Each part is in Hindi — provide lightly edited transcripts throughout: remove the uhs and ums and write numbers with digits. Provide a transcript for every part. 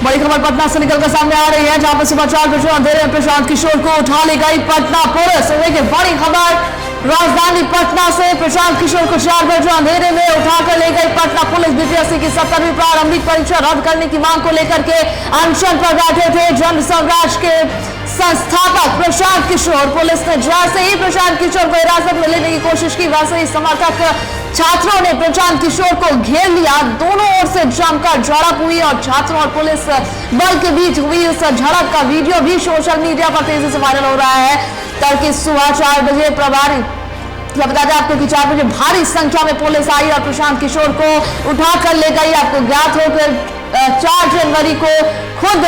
बड़ी खबर पटना से निकलकर सामने आ रही है, जहां पर सुबह 4 बजे अंधेरे में प्रशांत किशोर को उठा ले गई पटना पुलिस। देखिए बड़ी खबर राजधानी पटना से, प्रशांत किशोर को 4 बजे अंधेरे में उठाकर ले गई पटना पुलिस। बीपीएससी की 17वीं प्रारंभिक परीक्षा रद्द करने की मांग को लेकर के अनशन पर बैठे थे जन स्वराज के संस्थापक प्रशांत किशोर। पुलिस ने जैसे ही प्रशांत किशोर को हिरासत में लेने की कोशिश की, वैसे ही समर्थक छात्रों ने प्रशांत किशोर को घेर लिया। दोनों ओर से जमकर झड़प हुई और छात्रों और पुलिस बल के बीच हुई इस झड़प का वीडियो भी सोशल मीडिया पर तेजी से वायरल हो रहा है। तड़के सुबह 4 बजे प्रभारी बता दें आपको कि 4 बजे भारी संख्या में पुलिस आई और प्रशांत किशोर को उठाकर ले गई। आपको ज्ञात होकर 4 जनवरी को खुद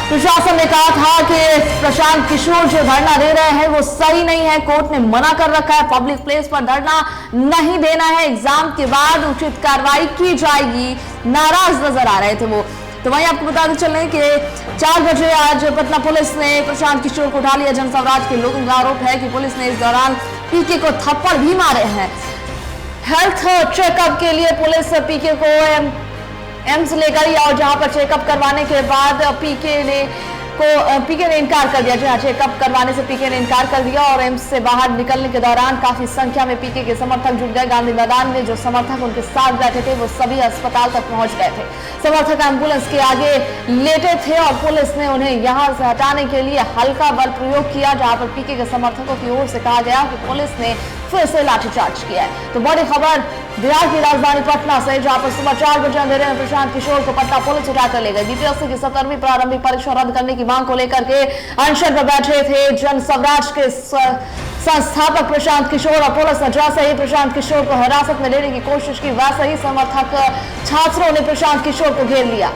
प्रशासन ने कहा था कि प्रशांत किशोर जो धरना दे रहे हैं वो सही नहीं है। कोर्ट ने मना कर रखा है, पब्लिक प्लेस पर धरना नहीं देना है, एग्जाम के बाद उचित कार्रवाई की जाएगी। नाराज नजर आ रहे थे वो। तो वहीं आपको बताते चलें कि 4 बजे आज पटना पुलिस ने प्रशांत किशोर को उठा लिया। जन स्वराज के लोगों का आरोप है कि पुलिस ने इस दौरान पीके को थप्पड़ भी मारे हैं। हेल्थ चेकअप के लिए पुलिस पीके को एम्स ले गई और जहां पर चेकअप करवाने के बाद पीके ने इनकार कर दिया। जहां चेकअप करवाने से पीके ने इनकार कर दिया और एम्स से बाहर निकलने के दौरान काफी संख्या में पीके के समर्थक जुट गए। गांधी मैदान में जो समर्थक उनके साथ बैठे थे वो सभी अस्पताल तक पहुंच गए थे। समर्थक एम्बुलेंस के आगे लेटे थे और पुलिस ने उन्हें यहां से हटाने के लिए हल्का बल प्रयोग किया, जहां पर पीके के समर्थकों की ओर से कहा गया कि पुलिस ने फिर से लाठीचार्ज किया है। तो बड़ी खबर बिहार की राजधानी पटना से, जहां पर सुबह 4 बजे अंधेरे में प्रशांत किशोर को पटना पुलिस उठाकर ले गई। बीपीएससी की 17वीं प्रारंभिक परीक्षा रद्द करने की मांग को लेकर के अनशन पर बैठे थे जन स्वराज के संस्थापक प्रशांत किशोर और पुलिस ने जैसे ही प्रशांत किशोर को हिरासत में लेने की कोशिश की, वैसे ही समर्थक छात्रों ने प्रशांत किशोर को घेर लिया।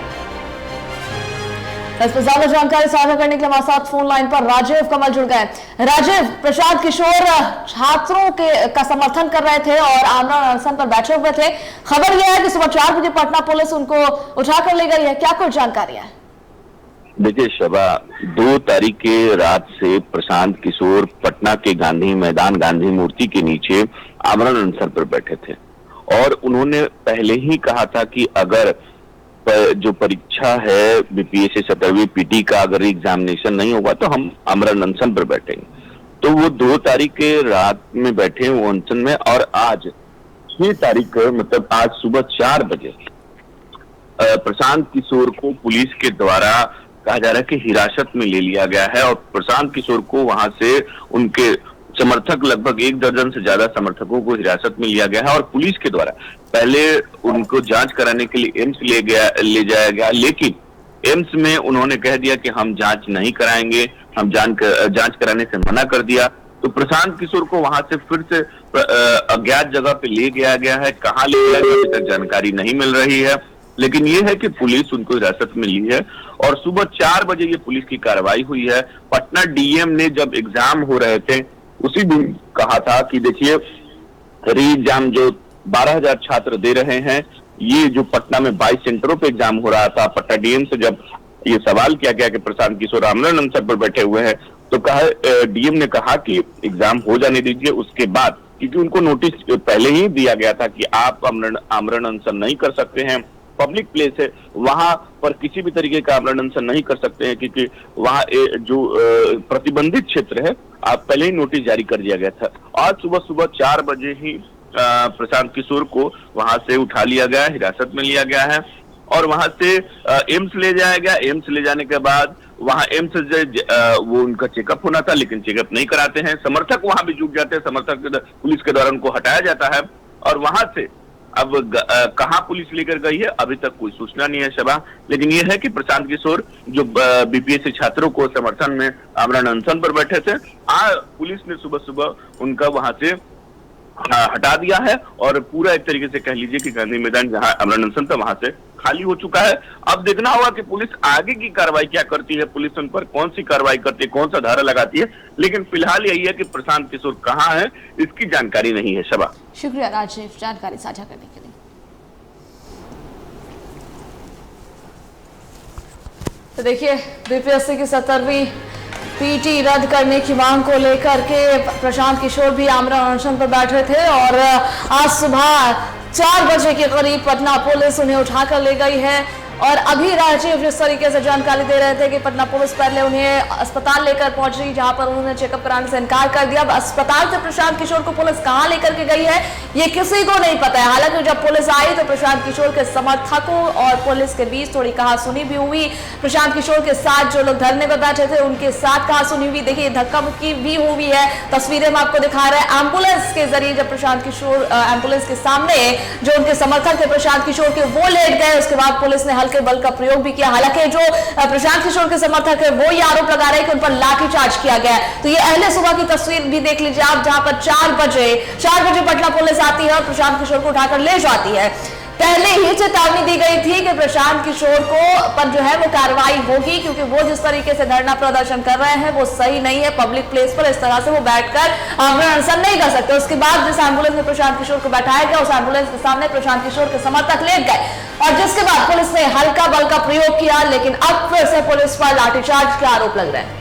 इस पर ज्यादा जानकारी साझा करने के लिए हमारे साथ फोन लाइन पर राजीव कमल जुड़ गए। राजीव, प्रशांत किशोर छात्रों का समर्थन कर रहे थे और आमरण अनशन पर बैठे हुए थे। खबर यह है कि सुबह 4 बजे पटना पुलिस उनको उठाकर ले गई है, क्या कुछ जानकारी है? देखिए शबा, 2 तारीख के रात से प्रशांत किशोर पटना के गांधी मैदान गांधी मूर्ति के नीचे आमरण अनशन पर बैठे थे और उन्होंने पहले ही कहा था कि अगर जो परीक्षा है बीपीएससी 17वीं पीटी का अगर एग्जामिनेशन नहीं होगा तो हम आमरण अनशन पर बैठेंगे। तो वो 2 तारीख के रात में बैठे वो अनशन में और आज 6 तारीख मतलब आज सुबह 4 बजे प्रशांत किशोर को पुलिस के द्वारा कहा जा रहा है कि हिरासत में ले लिया गया है और प्रशांत किशोर को वहां से उनके समर्थक लगभग 1 दर्जन से ज्यादा समर्थकों को हिरासत में लिया गया है और पुलिस के द्वारा पहले उनको जांच कराने के लिए एम्स ले जाया गया, लेकिन एम्स में उन्होंने कह दिया कि हम जांच नहीं कराएंगे, हम जांच कराने से मना कर दिया। तो प्रशांत किशोर को वहां से फिर से अज्ञात जगह पे ले गया है। कहाँ ले गया है अभी तक जानकारी नहीं मिल रही है, लेकिन ये है कि पुलिस उनको हिरासत में ली है और सुबह 4 बजे ये पुलिस की कार्रवाई हुई है। पटना डीएम ने जब एग्जाम हो रहे थे उसी दिन कहा था कि देखिए री एग्जाम जो 12,000 छात्र दे रहे हैं, ये जो पटना में 22 सेंटरों पे एग्जाम हो रहा था, पटना डीएम से जब ये सवाल किया गया कि प्रशांत किशोर आमरण अनशन पर बैठे हुए हैं तो डीएम ने कहा कि एग्जाम हो जाने दीजिए। उसके बाद क्योंकि उनको नोटिस पहले ही दिया गया था कि आप आमरण अनशन नहीं कर सकते हैं, पब्लिक प्लेस है, वहां पर किसी भी तरीके का आमरण अनशन नहीं कर सकते हैं क्योंकि वहां जो प्रतिबंधित क्षेत्र है, आप पहले ही नोटिस जारी कर दिया गया था। आज सुबह 4 बजे ही प्रशांत किशोर को वहां से उठा लिया गया, हिरासत में लिया गया है और वहां से एम्स ले जाया गया। एम्स ले जाने के बाद वहां एम्स वो उनका चेकअप होना था, लेकिन चेकअप नहीं कराते हैं। समर्थक वहां भी जुट जाते हैं, समर्थक पुलिस के द्वारा उनको हटाया जाता है और वहां से अब कहां पुलिस लेकर गई है अभी तक कोई सूचना नहीं है शबा। लेकिन यह है कि प्रशांत किशोर जो बीपीएससी छात्रों को समर्थन में आमरण अनशन पर बैठे थे, पुलिस ने सुबह उनका वहां से हटा दिया है और पूरा एक तरीके से कह लीजिए कि गांधी मैदान जहां आमरण अनशन था वहां से खाली हो चुका है। अब देखना होगा कि पुलिस आगे की कार्रवाई क्या करती है, पुलिस उन पर कौन सी कार्रवाई करती है, कौन सा धारा लगाती है। लेकिन फिलहाल यही है कि प्रशांत किशोर कहाँ है इसकी जानकारी नहीं है शबा। शुक्रिया राजीव जानकारी साझा करने के लिए। तो देखिए बीपीएससी की 17वीं पीटी रद्द करने की मांग को लेकर के प्रशांत किशोर भी आमरण अनशन पर बैठे थे और आज सुबह 4 बजे के करीब पटना पुलिस उन्हें उठाकर ले गई है। और अभी राजीव जिस तरीके से जानकारी दे रहे थे कि पटना पुलिस पहले उन्हें अस्पताल लेकर पहुंची, जहां पर उन्होंने चेकअप कराने से इनकार कर दिया। अब अस्पताल से प्रशांत किशोर को पुलिस कहां लेकर के गई है ये किसी को नहीं पता है। हालांकि जब पुलिस आई तो प्रशांत किशोर के समर्थकों और पुलिस के बीच थोड़ी कहासुनी भी हुई। प्रशांत किशोर के साथ जो लोग धरने पर बैठे थे उनके साथ कहासुनी हुई। देखिए धक्का मुक्की भी हुई है, तस्वीरें में आपको दिखा रहे हैं। एम्बुलेंस के जरिए जब प्रशांत किशोर एम्बुलेंस के सामने जो उनके समर्थक थे प्रशांत किशोर के वो लेट गए, उसके बाद पुलिस ने हल्के बल का प्रयोग भी किया। हालांकि जो प्रशांत किशोर के समर्थक है वो ये आरोप लगा रहे हैं कि उन पर लाठीचार्ज किया गया है। तो ये अहले सुबह की तस्वीर भी देख लीजिए आप, जहां पर 4 बजे पटना पुलिस आती है और प्रशांत किशोर को उठाकर ले जाती है। पहले ही चेतावनी दी गई थी कि प्रशांत किशोर को पर जो है वो कार्रवाई होगी, क्योंकि वो जिस तरीके से धरना प्रदर्शन कर रहे हैं वो सही नहीं है। पब्लिक प्लेस पर इस तरह से वो बैठकर आमरण अनशन नहीं कर सकते। उसके बाद जिस एम्बुलेंस में प्रशांत किशोर को बैठाया गया उस एम्बुलेंस के सामने प्रशांत किशोर के समर्थक लेट गए और जिसके बाद पुलिस ने हल्का बल का प्रयोग किया। लेकिन अब फिर से पुलिस पर लाठीचार्ज के आरोप लग रहे हैं।